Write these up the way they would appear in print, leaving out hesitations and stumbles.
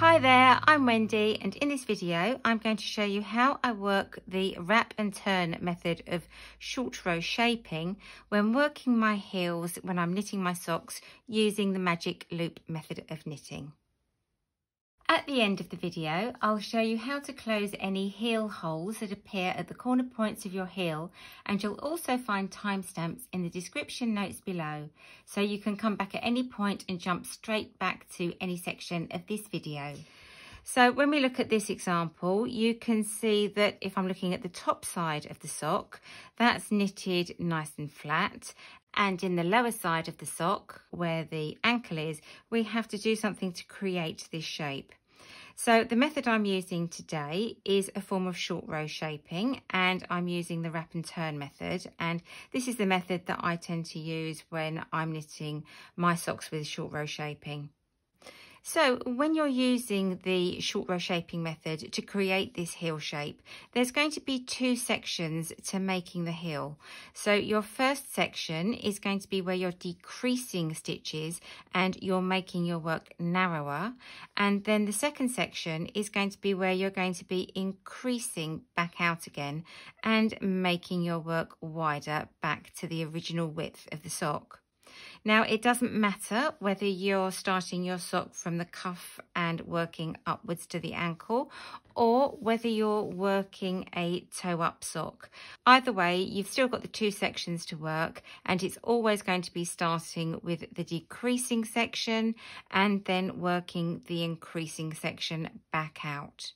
Hi there, I'm Wendy, and in this video I'm going to show you how I work the wrap and turn method of short row shaping when working my heels when I'm knitting my socks using the magic loop method of knitting. At the end of the video, I'll show you how to close any heel holes that appear at the corner points of your heel, and you'll also find timestamps in the description notes below, so you can come back at any point and jump straight back to any section of this video. So when we look at this example, you can see that if I'm looking at the top side of the sock, that's knitted nice and flat. And in the lower side of the sock, where the ankle is, we have to do something to create this shape. So the method I'm using today is a form of short row shaping, and I'm using the wrap and turn method. And this is the method that I tend to use when I'm knitting my socks with short row shaping. So when you're using the short row shaping method to create this heel shape, there's going to be two sections to making the heel. So your first section is going to be where you're decreasing stitches and you're making your work narrower. And then the second section is going to be where you're going to be increasing back out again and making your work wider back to the original width of the sock. Now, it doesn't matter whether you're starting your sock from the cuff and working upwards to the ankle, or whether you're working a toe-up sock. Either way, you've still got the two sections to work, and it's always going to be starting with the decreasing section and then working the increasing section back out.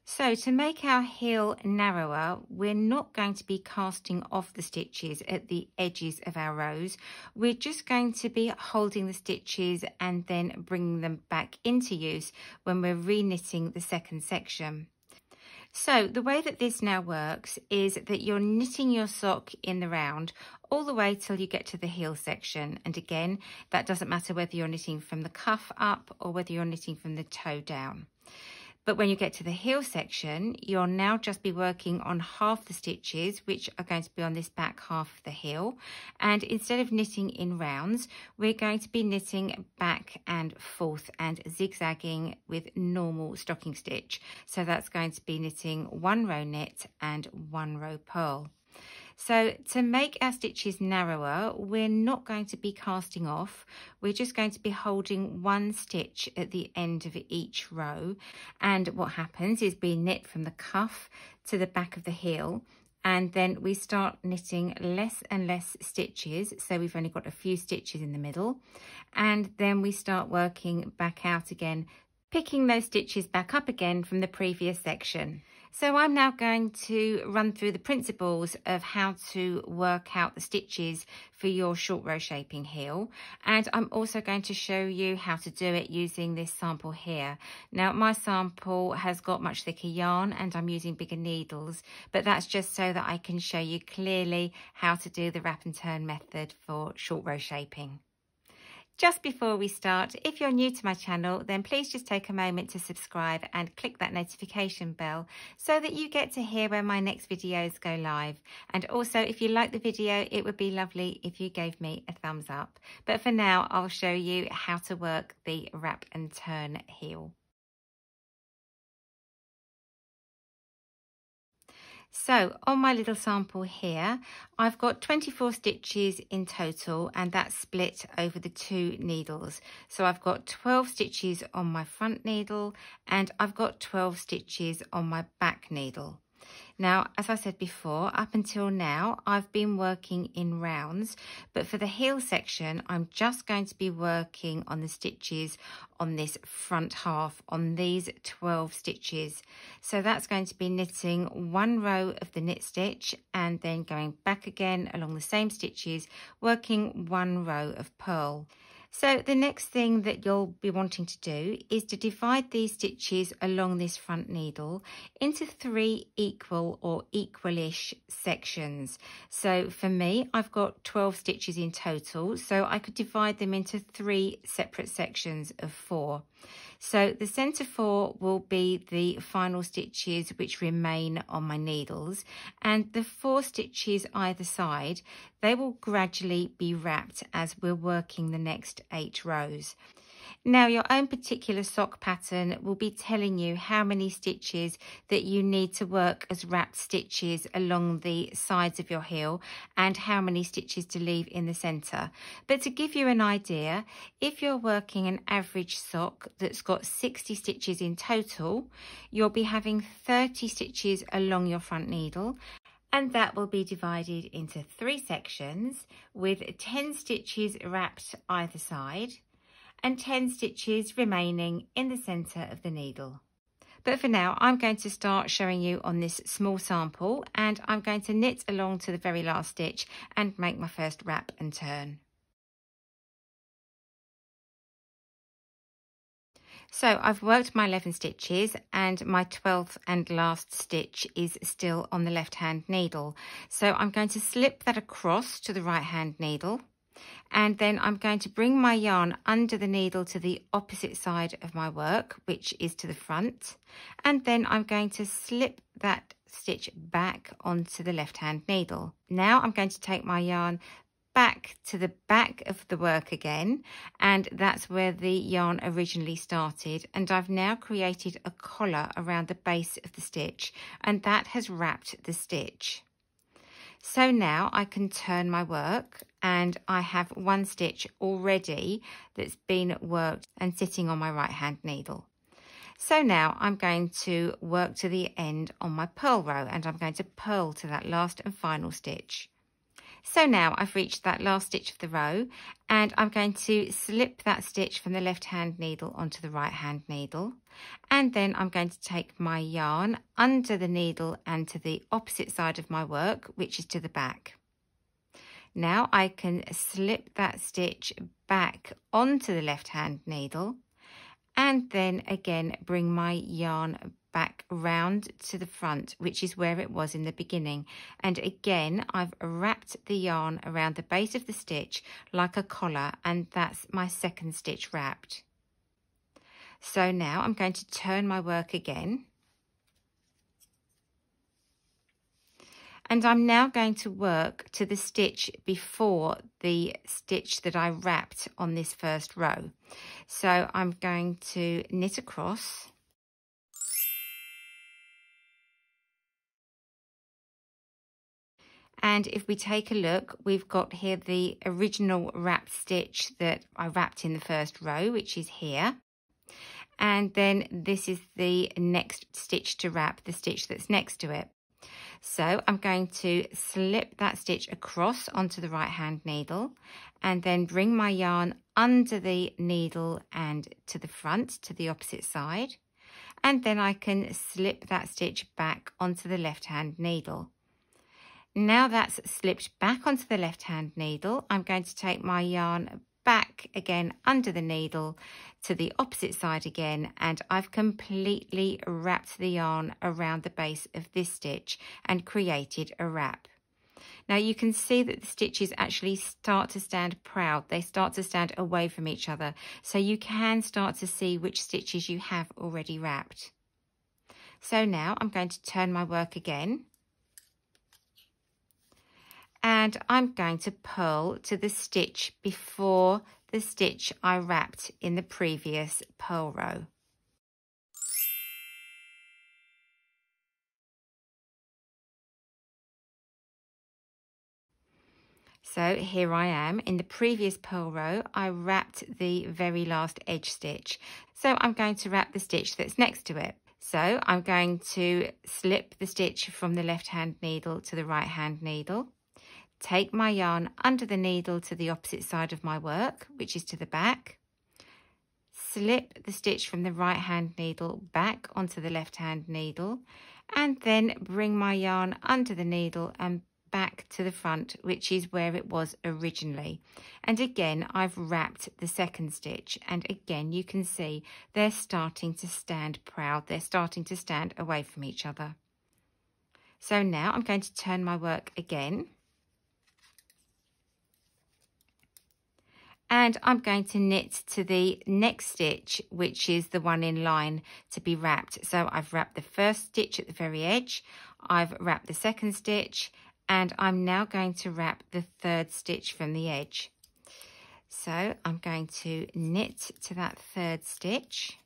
So to make our heel narrower, we're not going to be casting off the stitches at the edges of our rows. We're just going to be holding the stitches and then bringing them back into use when we're re-knitting the second section. So the way that this now works is that you're knitting your sock in the round all the way till you get to the heel section. And again, that doesn't matter whether you're knitting from the cuff up or whether you're knitting from the toe down. But when you get to the heel section, you'll now just be working on half the stitches, which are going to be on this back half of the heel. And instead of knitting in rounds, we're going to be knitting back and forth and zigzagging with normal stocking stitch. So that's going to be knitting one row knit and one row purl. So to make our stitches narrower, we're not going to be casting off. We're just going to be holding one stitch at the end of each row. And what happens is we knit from the cuff to the back of the heel, and then we start knitting less and less stitches. So we've only got a few stitches in the middle. And then we start working back out again, picking those stitches back up again from the previous section. So I'm now going to run through the principles of how to work out the stitches for your short row shaping heel. And I'm also going to show you how to do it using this sample here. Now, my sample has got much thicker yarn and I'm using bigger needles, but that's just so that I can show you clearly how to do the wrap and turn method for short row shaping. Just before we start, if you're new to my channel, then please just take a moment to subscribe and click that notification bell so that you get to hear when my next videos go live. And also, if you like the video, it would be lovely if you gave me a thumbs up. But for now, I'll show you how to work the wrap and turn heel. So on my little sample here, I've got 24 stitches in total, and that's split over the two needles. So I've got 12 stitches on my front needle and I've got 12 stitches on my back needle. Now, as I said before, up until now, I've been working in rounds, but for the heel section, I'm just going to be working on the stitches on this front half, on these 12 stitches. So that's going to be knitting one row of the knit stitch and then going back again along the same stitches, working one row of purl. So the next thing that you'll be wanting to do is to divide these stitches along this front needle into 3 equal or equalish sections. So for me, I've got 12 stitches in total, so I could divide them into 3 separate sections of 4. So the centre 4 will be the final stitches which remain on my needles, and the 4 stitches either side, they will gradually be wrapped as we're working the next 8 rows. Now, your own particular sock pattern will be telling you how many stitches that you need to work as wrapped stitches along the sides of your heel and how many stitches to leave in the centre. But to give you an idea, if you're working an average sock that's got 60 stitches in total, you'll be having 30 stitches along your front needle, and that will be divided into 3 sections with 10 stitches wrapped either side and 10 stitches remaining in the centre of the needle. But for now, I'm going to start showing you on this small sample, and I'm going to knit along to the very last stitch and make my first wrap and turn. So I've worked my 11 stitches and my 12th and last stitch is still on the left hand needle. So I'm going to slip that across to the right hand needle, and then I'm going to bring my yarn under the needle to the opposite side of my work, which is to the front, and then I'm going to slip that stitch back onto the left hand needle. Now I'm going to take my yarn back to the back of the work again, and that's where the yarn originally started, and I've now created a collar around the base of the stitch, and that has wrapped the stitch. So now I can turn my work, and I have one stitch already that's been worked and sitting on my right hand needle. So now I'm going to work to the end on my purl row, and I'm going to purl to that last and final stitch. So now I've reached that last stitch of the row, and I'm going to slip that stitch from the left hand needle onto the right hand needle, and then I'm going to take my yarn under the needle and to the opposite side of my work, which is to the back. Now I can slip that stitch back onto the left hand needle, and then again bring my yarn back round to the front, which is where it was in the beginning, and again I've wrapped the yarn around the base of the stitch like a collar, and that's my second stitch wrapped. So now I'm going to turn my work again, and I'm now going to work to the stitch before the stitch that I wrapped on this first row. So I'm going to knit across, and if we take a look, we've got here the original wrapped stitch that I wrapped in the first row, which is here. And then this is the next stitch to wrap, the stitch that's next to it. So I'm going to slip that stitch across onto the right hand needle, and then bring my yarn under the needle and to the front, to the opposite side. And then I can slip that stitch back onto the left hand needle. Now that's slipped back onto the left hand needle, I'm going to take my yarn back again under the needle to the opposite side again, and I've completely wrapped the yarn around the base of this stitch and created a wrap. Now you can see that the stitches actually start to stand proud. They start to stand away from each other, so you can start to see which stitches you have already wrapped. So now I'm going to turn my work again, and I'm going to purl to the stitch before the stitch I wrapped in the previous purl row. So here I am. In the previous purl row, I wrapped the very last edge stitch. So I'm going to wrap the stitch that's next to it. So I'm going to slip the stitch from the left hand needle to the right hand needle. Take my yarn under the needle to the opposite side of my work, which is to the back. Slip the stitch from the right hand needle back onto the left hand needle, and then bring my yarn under the needle and back to the front, which is where it was originally. And again, I've wrapped the second stitch, and again you can see they're starting to stand proud. They're starting to stand away from each other. So now I'm going to turn my work again, and I'm going to knit to the next stitch, which is the one in line to be wrapped. So I've wrapped the first stitch at the very edge, I've wrapped the second stitch, and I'm now going to wrap the third stitch from the edge. So I'm going to knit to that third stitch.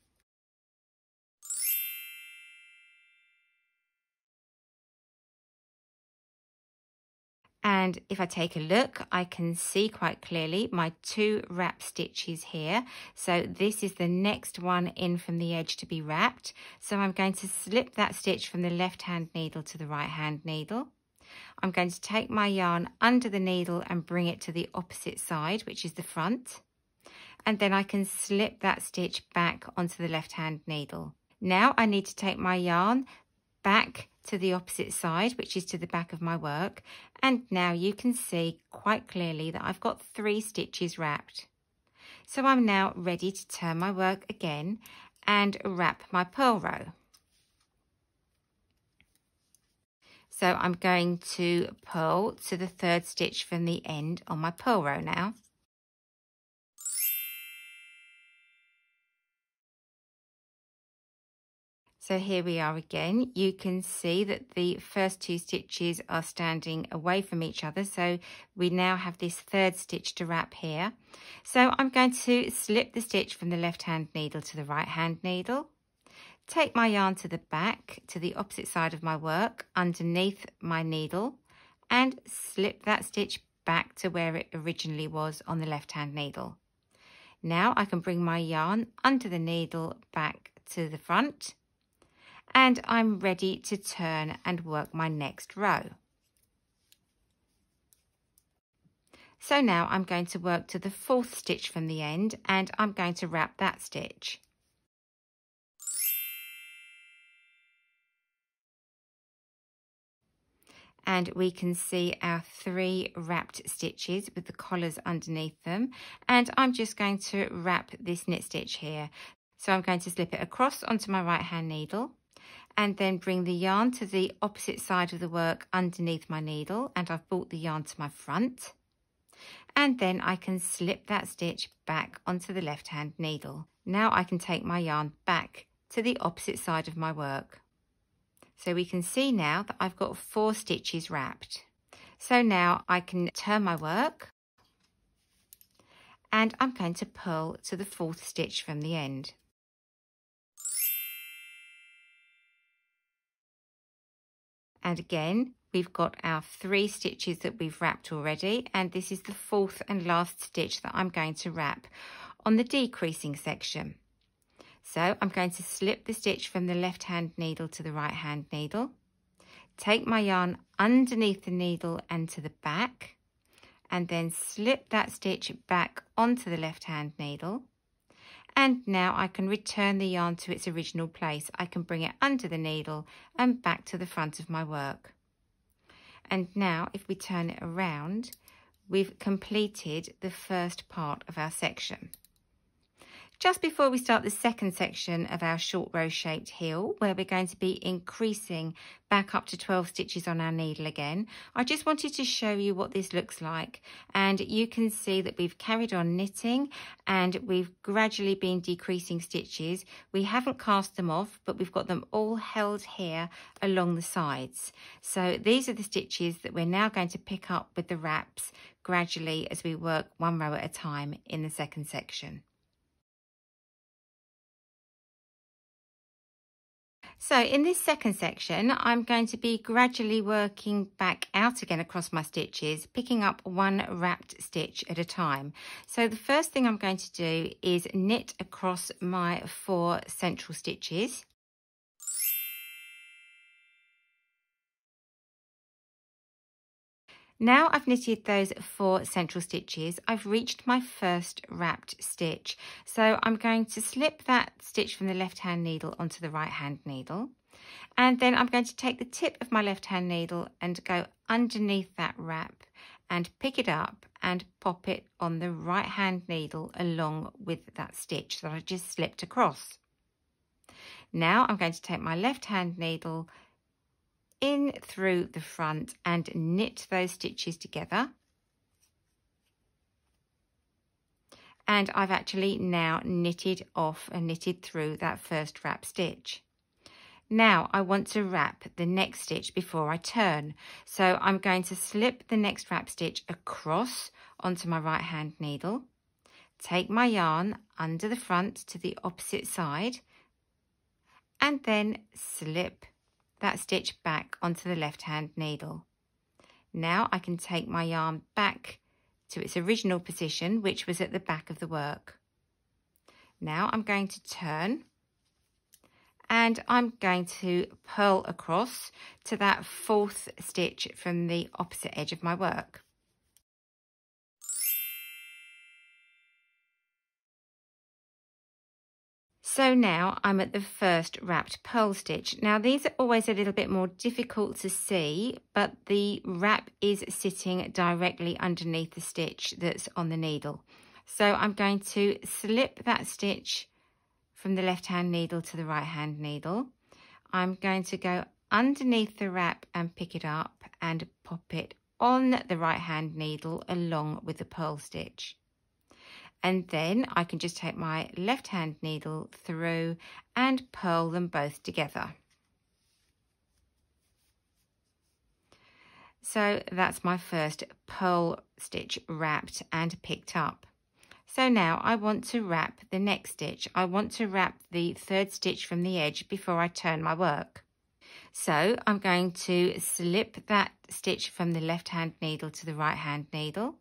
And if I take a look, I can see quite clearly my 2 wrap stitches here. So this is the next one in from the edge to be wrapped. So I'm going to slip that stitch from the left hand needle to the right hand needle. I'm going to take my yarn under the needle and bring it to the opposite side, which is the front. And then I can slip that stitch back onto the left hand needle. Now I need to take my yarn back to the opposite side, which is to the back of my work, and now you can see quite clearly that I've got 3 stitches wrapped. So I'm now ready to turn my work again and wrap my purl row. So I'm going to purl to the 3rd stitch from the end on my purl row now. So here we are again. You can see that the first 2 stitches are standing away from each other. So we now have this 3rd stitch to wrap here. So I'm going to slip the stitch from the left hand needle to the right hand needle. Take my yarn to the back, to the opposite side of my work, underneath my needle, and slip that stitch back to where it originally was on the left hand needle. Now I can bring my yarn under the needle back to the front, and I'm ready to turn and work my next row. So now I'm going to work to the 4th stitch from the end, and I'm going to wrap that stitch. And we can see our 3 wrapped stitches with the collars underneath them, and I'm just going to wrap this knit stitch here. So I'm going to slip it across onto my right hand needle, and then bring the yarn to the opposite side of the work underneath my needle, and I've brought the yarn to my front, and then I can slip that stitch back onto the left hand needle. Now I can take my yarn back to the opposite side of my work. So we can see now that I've got 4 stitches wrapped. So now I can turn my work, and I'm going to purl to the 4th stitch from the end. And again, we've got our 3 stitches that we've wrapped already, and this is the 4th and last stitch that I'm going to wrap on the decreasing section. So I'm going to slip the stitch from the left hand needle to the right hand needle, take my yarn underneath the needle and to the back, and then slip that stitch back onto the left hand needle. And now I can return the yarn to its original place. I can bring it under the needle and back to the front of my work. And now if we turn it around, we've completed the first part of our section. Just before we start the second section of our short row shaped heel, where we're going to be increasing back up to 12 stitches on our needle again, I just wanted to show you what this looks like. And you can see that we've carried on knitting and we've gradually been decreasing stitches. We haven't cast them off, but we've got them all held here along the sides. So these are the stitches that we're now going to pick up with the wraps gradually as we work 1 row at a time in the second section. So in this second section, I'm going to be gradually working back out again across my stitches, picking up 1 wrapped stitch at a time. So the first thing I'm going to do is knit across my 4 central stitches. Now I've knitted those 4 central stitches, I've reached my first wrapped stitch. So I'm going to slip that stitch from the left hand needle onto the right hand needle. And then I'm going to take the tip of my left hand needle and go underneath that wrap and pick it up and pop it on the right hand needle along with that stitch that I just slipped across. Now I'm going to take my left hand needle in through the front and knit those stitches together, and I've actually now knitted off and knitted through that first wrap stitch. Now I want to wrap the next stitch before I turn, so I'm going to slip the next wrap stitch across onto my right hand needle, take my yarn under the front to the opposite side and then slip that stitch back onto the left hand needle. Now I can take my yarn back to its original position, which was at the back of the work. Now I'm going to turn and I'm going to purl across to that 4th stitch from the opposite edge of my work. So now I'm at the first wrapped purl stitch. Now these are always a little bit more difficult to see, but the wrap is sitting directly underneath the stitch that's on the needle. So I'm going to slip that stitch from the left hand needle to the right hand needle. I'm going to go underneath the wrap and pick it up and pop it on the right hand needle along with the purl stitch. And then I can just take my left hand needle through and purl them both together. So that's my first purl stitch wrapped and picked up. So now I want to wrap the next stitch. I want to wrap the 3rd stitch from the edge before I turn my work. So I'm going to slip that stitch from the left hand needle to the right hand needle.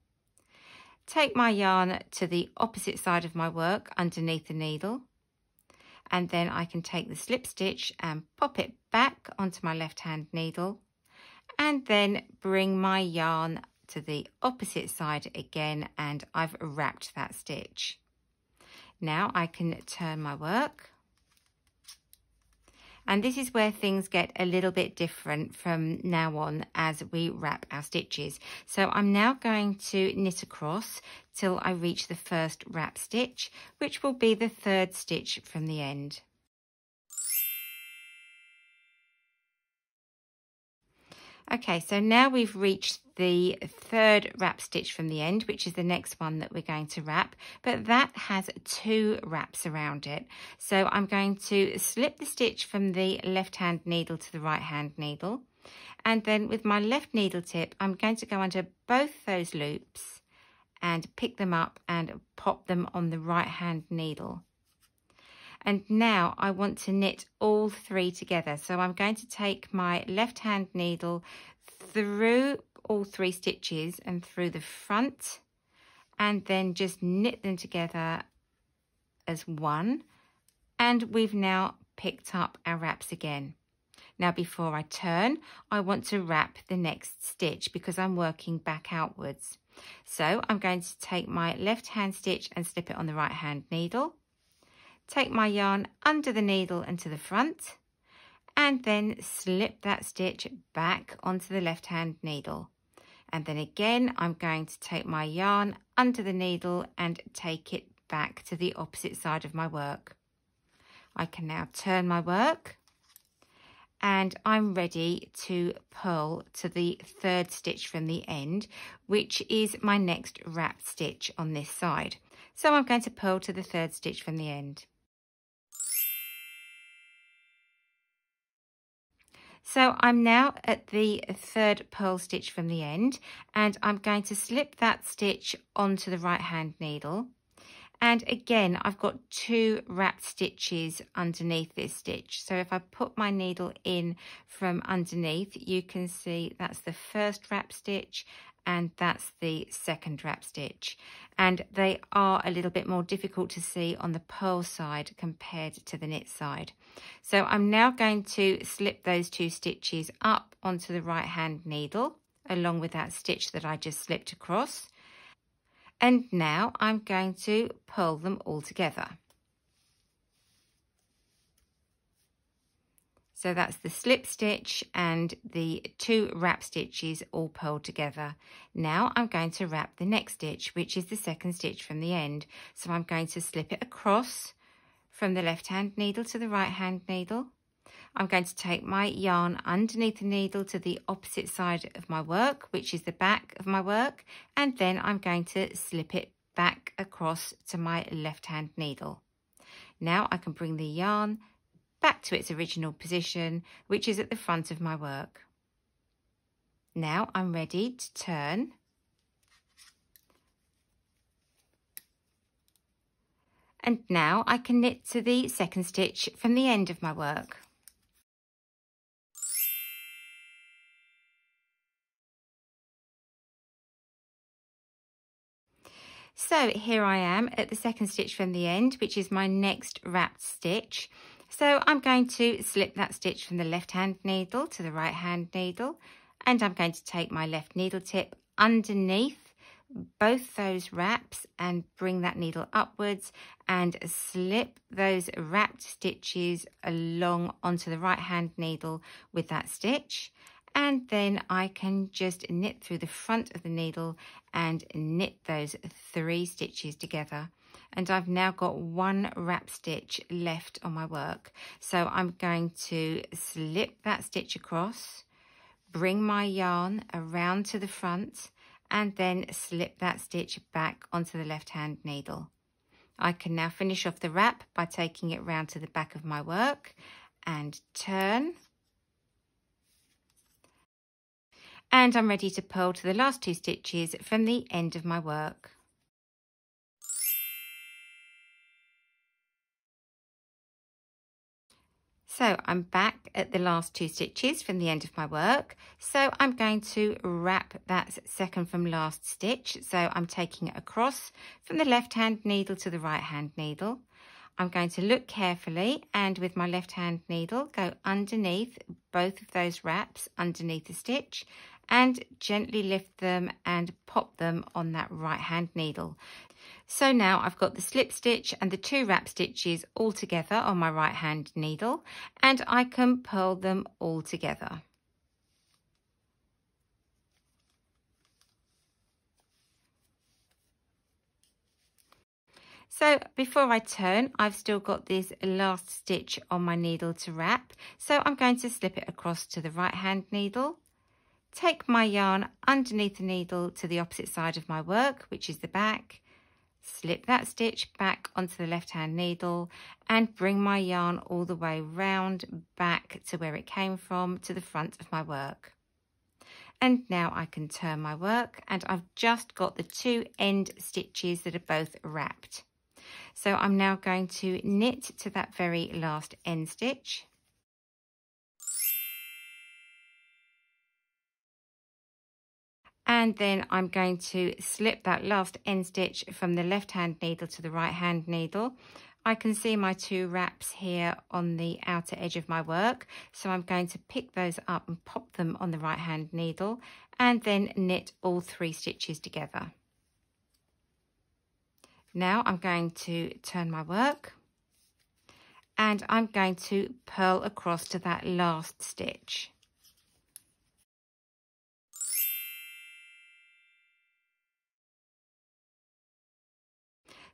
Take my yarn to the opposite side of my work underneath the needle, and then I can take the slip stitch and pop it back onto my left hand needle, and then bring my yarn to the opposite side again, and I've wrapped that stitch. Now I can turn my work. And this is where things get a little bit different from now on as we wrap our stitches. So I'm now going to knit across till I reach the first wrap stitch, which will be the 3rd stitch from the end. Okay, so now we've reached the 3rd wrap stitch from the end, which is the next one that we're going to wrap, but that has 2 wraps around it. So I'm going to slip the stitch from the left hand needle to the right hand needle, and then with my left needle tip I'm going to go under both those loops and pick them up and pop them on the right hand needle. And now I want to knit all 3 together. So I'm going to take my left hand needle through all 3 stitches and through the front, and then just knit them together as one. And we've now picked up our wraps again. Now before I turn, I want to wrap the next stitch because I'm working back outwards. So I'm going to take my left hand stitch and slip it on the right hand needle. Take my yarn under the needle and to the front, and then slip that stitch back onto the left hand needle. And then again, I'm going to take my yarn under the needle and take it back to the opposite side of my work. I can now turn my work, and I'm ready to purl to the 3rd stitch from the end, which is my next wrap stitch on this side. So I'm going to purl to the 3rd stitch from the end. So I'm now at the 3rd purl stitch from the end, and I'm going to slip that stitch onto the right hand needle. And again, I've got 2 wrapped stitches underneath this stitch. So if I put my needle in from underneath, you can see that's the 1st wrap stitch and that's the 2nd wrap stitch. And they are a little bit more difficult to see on the purl side compared to the knit side. So I'm now going to slip those 2 stitches up onto the right hand needle along with that stitch that I just slipped across. And now I'm going to purl them all together. So that's the slip stitch and the 2 wrap stitches all purled together. Now I'm going to wrap the next stitch, which is the 2nd stitch from the end. So I'm going to slip it across from the left hand needle to the right hand needle. I'm going to take my yarn underneath the needle to the opposite side of my work, which is the back of my work, and then I'm going to slip it back across to my left hand needle. Now I can bring the yarn back to its original position, which is at the front of my work. Now I'm ready to turn. And now I can knit to the second stitch from the end of my work. So here I am at the second stitch from the end, which is my next wrapped stitch. So I'm going to slip that stitch from the left hand needle to the right hand needle, and I'm going to take my left needle tip underneath both those wraps and bring that needle upwards and slip those wrapped stitches along onto the right hand needle with that stitch. And then I can just knit through the front of the needle and knit those 3 stitches together. And I've now got 1 wrap stitch left on my work. So I'm going to slip that stitch across, bring my yarn around to the front, and then slip that stitch back onto the left hand needle. I can now finish off the wrap by taking it round to the back of my work and turn. And I'm ready to purl to the last 2 stitches from the end of my work. So I'm back at the last 2 stitches from the end of my work. So I'm going to wrap that second from last stitch. So I'm taking it across from the left hand needle to the right hand needle. I'm going to look carefully and with my left hand needle go underneath both of those wraps underneath the stitch and gently lift them and pop them on that right hand needle. So now I've got the slip stitch and the 2 wrap stitches all together on my right hand needle, and I can purl them all together. So before I turn, I've still got this last stitch on my needle to wrap. So I'm going to slip it across to the right hand needle, take my yarn underneath the needle to the opposite side of my work, which is the back, slip that stitch back onto the left hand needle and bring my yarn all the way round back to where it came from to the front of my work. And now I can turn my work and I've just got the 2 end stitches that are both wrapped. So I'm now going to knit to that very last end stitch. And then I'm going to slip that last end stitch from the left hand needle to the right hand needle. I can see my 2 wraps here on the outer edge of my work. So I'm going to pick those up and pop them on the right hand needle and then knit all 3 stitches together. Now I'm going to turn my work and I'm going to purl across to that last stitch.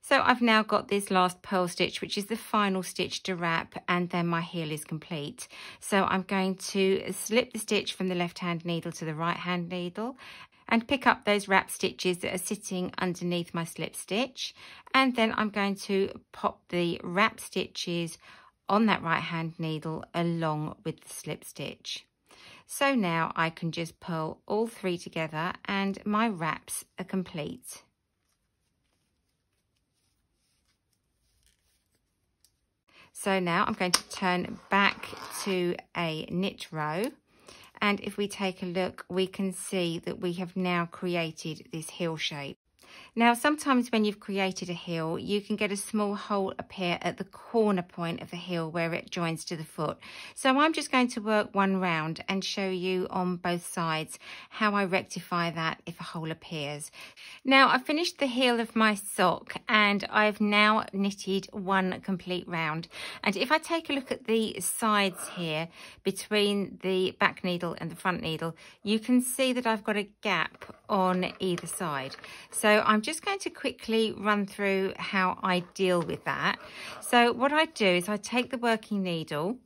So I've now got this last purl stitch, which is the final stitch to wrap, and then my heel is complete. So I'm going to slip the stitch from the left hand needle to the right hand needle and pick up those wrap stitches that are sitting underneath my slip stitch. And then I'm going to pop the wrap stitches on that right hand needle along with the slip stitch. So now I can just purl all 3 together and my wraps are complete. So now I'm going to turn back to a knit row, and if we take a look, we can see that we have now created this heel shape. Now, sometimes when you've created a heel, you can get a small hole appear at the corner point of the heel where it joins to the foot. So I'm just going to work one round and show you on both sides how I rectify that if a hole appears. Now, I've finished the heel of my sock and I've now knitted 1 complete round. And if I take a look at the sides here between the back needle and the front needle, you can see that I've got a gap on either side. So I'm just going to quickly run through how I deal with that. So what I do is I take the working needle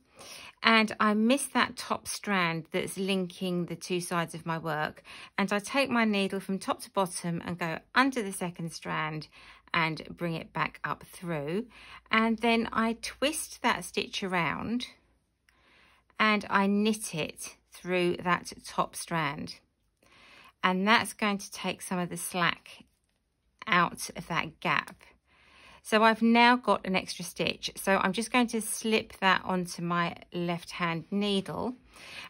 and I miss that top strand that's linking the 2 sides of my work, and I take my needle from top to bottom and go under the second strand and bring it back up through, and then I twist that stitch around and I knit it through that top strand, and that's going to take some of the slack out of that gap. So I've now got an extra stitch. So I'm just going to slip that onto my left hand needle.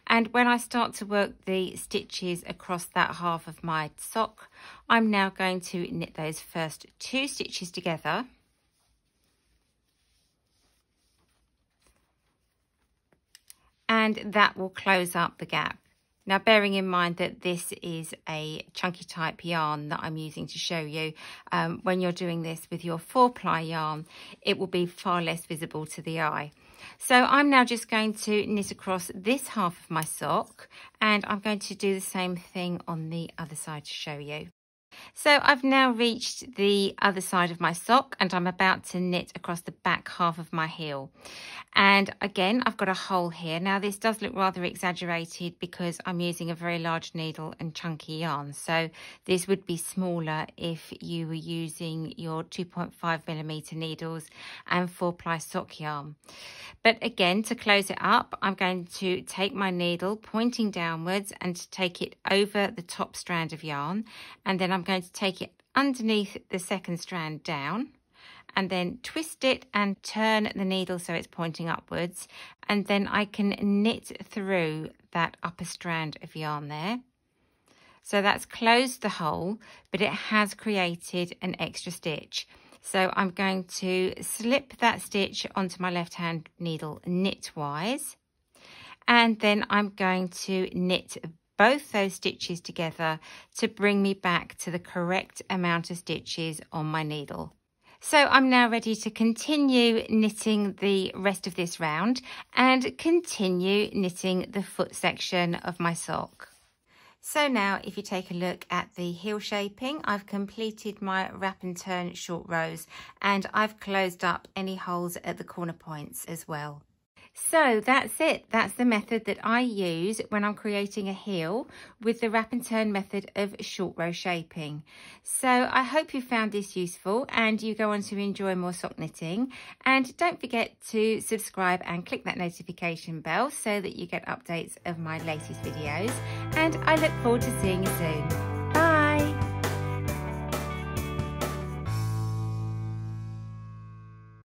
And when I start to work the stitches across that half of my sock, I'm now going to knit those first 2 stitches together. And that will close up the gap. Now, bearing in mind that this is a chunky type yarn that I'm using to show you, when you're doing this with your 4-ply yarn, it will be far less visible to the eye. So I'm now just going to knit across this half of my sock, and I'm going to do the same thing on the other side to show you. So I've now reached the other side of my sock, and I'm about to knit across the back half of my heel. And again, I've got a hole here. Now this does look rather exaggerated because I'm using a very large needle and chunky yarn. So this would be smaller if you were using your 2.5mm needles and 4-ply sock yarn. But again, to close it up, I'm going to take my needle pointing downwards and take it over the top strand of yarn. And then I'm going to take it underneath the second strand down, and then twist it and turn the needle so it's pointing upwards, and then I can knit through that upper strand of yarn there. So that's closed the hole, but it has created an extra stitch. So I'm going to slip that stitch onto my left hand needle knitwise, and then I'm going to knit both those stitches together to bring me back to the correct amount of stitches on my needle. So I'm now ready to continue knitting the rest of this round and continue knitting the foot section of my sock. So now if you take a look at the heel shaping, I've completed my wrap and turn short rows, and I've closed up any holes at the corner points as well. So that's it. That's the method that I use when I'm creating a heel with the wrap and turn method of short row shaping. So I hope you found this useful and you go on to enjoy more sock knitting. And don't forget to subscribe and click that notification bell so that you get updates of my latest videos. And I look forward to seeing you soon.